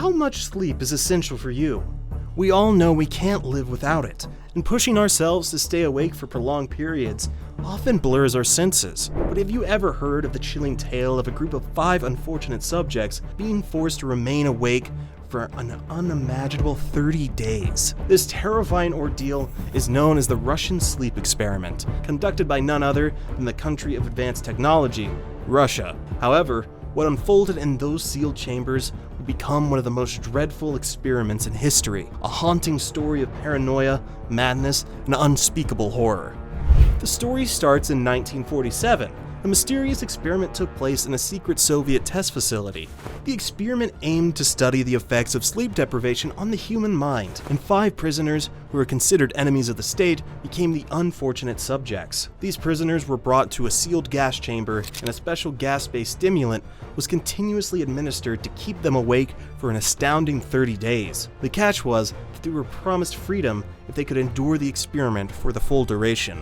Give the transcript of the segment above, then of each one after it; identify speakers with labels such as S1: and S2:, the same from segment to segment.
S1: how much sleep is essential for you? We all know we can't live without it, and pushing ourselves to stay awake for prolonged periods often blurs our senses. But have you ever heard of the chilling tale of a group of 5 unfortunate subjects being forced to remain awake for an unimaginable 30 days? This terrifying ordeal is known as the Russian sleep experiment, conducted by none other than the country of advanced technology, Russia. However, what unfolded in those sealed chambers would become one of the most dreadful experiments in history, a haunting story of paranoia, madness, and unspeakable horror. The story starts in 1947. A mysterious experiment took place in a secret Soviet test facility. The experiment aimed to study the effects of sleep deprivation on the human mind, and 5 prisoners who were considered enemies of the state became the unfortunate subjects. These prisoners were brought to a sealed gas chamber, and a special gas-based stimulant was continuously administered to keep them awake for an astounding 30 days. The catch was that they were promised freedom if they could endure the experiment for the full duration.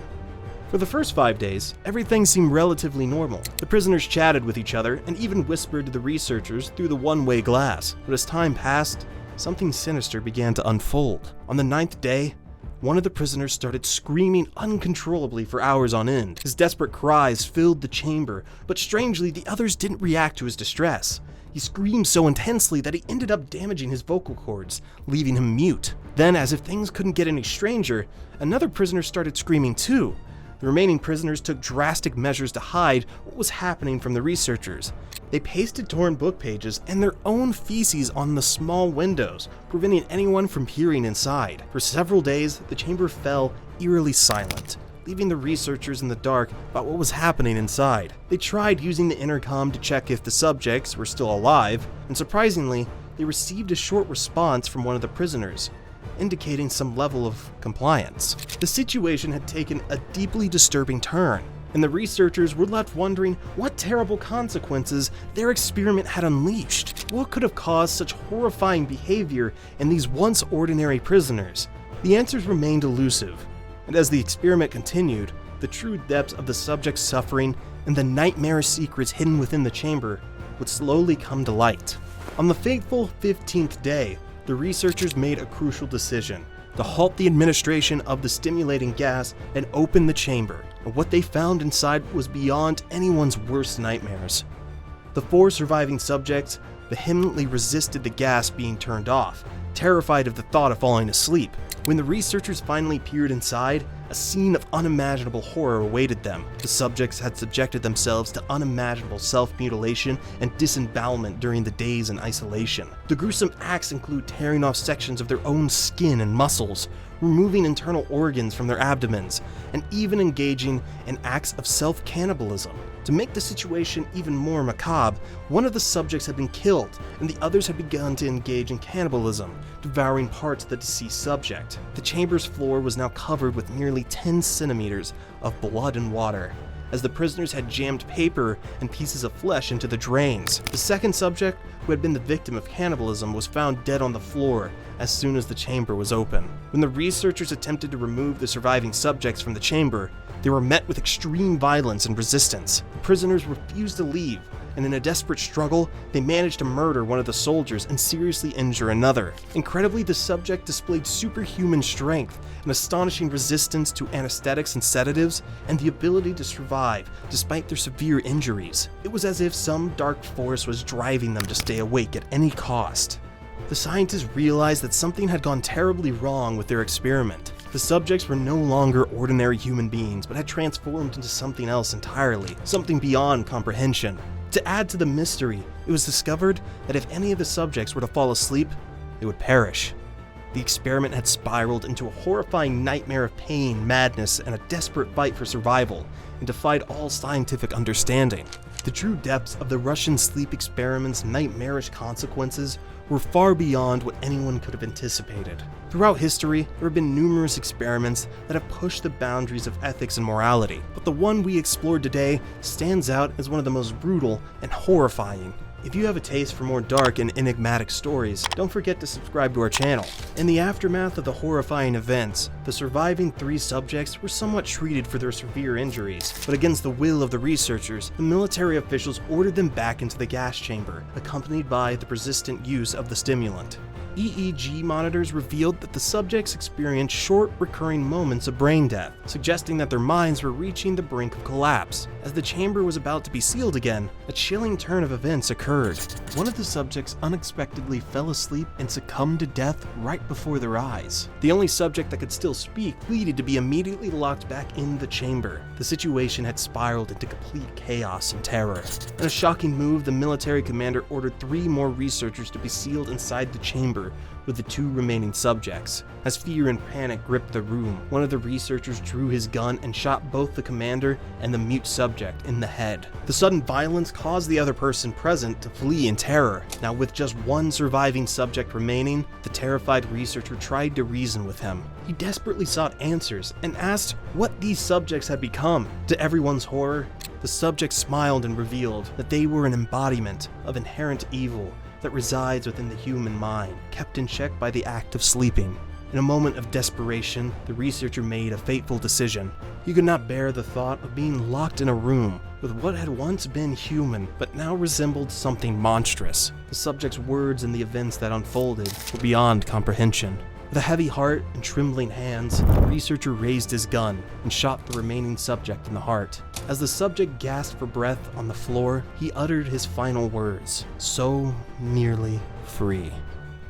S1: For the first 5 days, everything seemed relatively normal. The prisoners chatted with each other and even whispered to the researchers through the one-way glass. But as time passed, something sinister began to unfold. On the 9th day, one of the prisoners started screaming uncontrollably for hours on end. His desperate cries filled the chamber, but strangely, the others didn't react to his distress. He screamed so intensely that he ended up damaging his vocal cords, leaving him mute. Then, as if things couldn't get any stranger, another prisoner started screaming too. The remaining prisoners took drastic measures to hide what was happening from the researchers. They pasted torn book pages and their own feces on the small windows, preventing anyone from peering inside. For several days, the chamber fell eerily silent, leaving the researchers in the dark about what was happening inside. They tried using the intercom to check if the subjects were still alive, and surprisingly, they received a short response from one of the prisoners, indicating some level of compliance. The situation had taken a deeply disturbing turn, and the researchers were left wondering what terrible consequences their experiment had unleashed. What could have caused such horrifying behavior in these once ordinary prisoners? The answers remained elusive, and as the experiment continued, the true depths of the subject's suffering and the nightmare secrets hidden within the chamber would slowly come to light. On the fateful 15th day, the researchers made a crucial decision to halt the administration of the stimulating gas and open the chamber, and what they found inside was beyond anyone's worst nightmares. The 4 surviving subjects vehemently resisted the gas being turned off, terrified of the thought of falling asleep. When the researchers finally peered inside, a scene of unimaginable horror awaited them. The subjects had subjected themselves to unimaginable self-mutilation and disembowelment during the days in isolation. The gruesome acts include tearing off sections of their own skin and muscles, removing internal organs from their abdomens, and even engaging in acts of self-cannibalism. To make the situation even more macabre, one of the subjects had been killed, and the others had begun to engage in cannibalism, devouring parts of the deceased subject. The chamber's floor was now covered with nearly 10 centimeters of blood and water, as the prisoners had jammed paper and pieces of flesh into the drains. The second subject, who had been the victim of cannibalism, was found dead on the floor as soon as the chamber was open. When the researchers attempted to remove the surviving subjects from the chamber, they were met with extreme violence and resistance. The prisoners refused to leave, and in a desperate struggle, they managed to murder one of the soldiers and seriously injure another. Incredibly, the subject displayed superhuman strength, an astonishing resistance to anesthetics and sedatives, and the ability to survive despite their severe injuries. It was as if some dark force was driving them to stay awake at any cost. The scientists realized that something had gone terribly wrong with their experiment. The subjects were no longer ordinary human beings, but had transformed into something else entirely, something beyond comprehension. To add to the mystery, it was discovered that if any of the subjects were to fall asleep, they would perish. The experiment had spiraled into a horrifying nightmare of pain, madness, and a desperate fight for survival, and defied all scientific understanding. The true depths of the Russian sleep experiment's nightmarish consequences were far beyond what anyone could have anticipated. Throughout history, there have been numerous experiments that have pushed the boundaries of ethics and morality, but the one we explored today stands out as one of the most brutal and horrifying. If you have a taste for more dark and enigmatic stories, don't forget to subscribe to our channel. In the aftermath of the horrifying events, the surviving 3 subjects were somewhat treated for their severe injuries, but against the will of the researchers, the military officials ordered them back into the gas chamber, accompanied by the persistent use of the stimulant. EEG monitors revealed that the subjects experienced short, recurring moments of brain death, suggesting that their minds were reaching the brink of collapse. As the chamber was about to be sealed again, a chilling turn of events occurred. One of the subjects unexpectedly fell asleep and succumbed to death right before their eyes. The only subject that could still speak pleaded to be immediately locked back in the chamber. The situation had spiraled into complete chaos and terror. In a shocking move, the military commander ordered 3 more researchers to be sealed inside the chamber with the 2 remaining subjects. As fear and panic gripped the room, one of the researchers drew his gun and shot both the commander and the mute subject in the head. The sudden violence caused the other person present to flee in terror. Now, with just 1 surviving subject remaining, the terrified researcher tried to reason with him. He desperately sought answers and asked what these subjects had become. To everyone's horror, the subject smiled and revealed that they were an embodiment of inherent evil that resides within the human mind, kept in check by the act of sleeping. In a moment of desperation, the researcher made a fateful decision. He could not bear the thought of being locked in a room with what had once been human, but now resembled something monstrous. The subject's words and the events that unfolded were beyond comprehension. With a heavy heart and trembling hands, the researcher raised his gun and shot the remaining subject in the heart. As the subject gasped for breath on the floor, he uttered his final words, "So nearly free."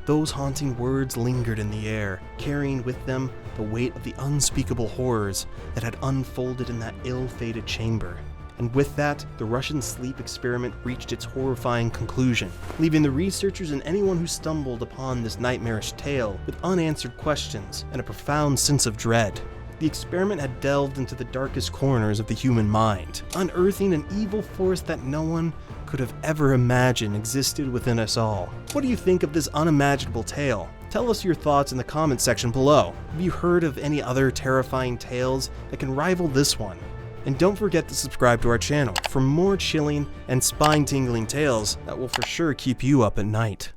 S1: Those haunting words lingered in the air, carrying with them the weight of the unspeakable horrors that had unfolded in that ill-fated chamber. And with that, the Russian sleep experiment reached its horrifying conclusion, leaving the researchers and anyone who stumbled upon this nightmarish tale with unanswered questions and a profound sense of dread. The experiment had delved into the darkest corners of the human mind, unearthing an evil force that no one could have ever imagined existed within us all. What do you think of this unimaginable tale? Tell us your thoughts in the comment section below. Have you heard of any other terrifying tales that can rival this one? And don't forget to subscribe to our channel for more chilling and spine-tingling tales that will for sure keep you up at night.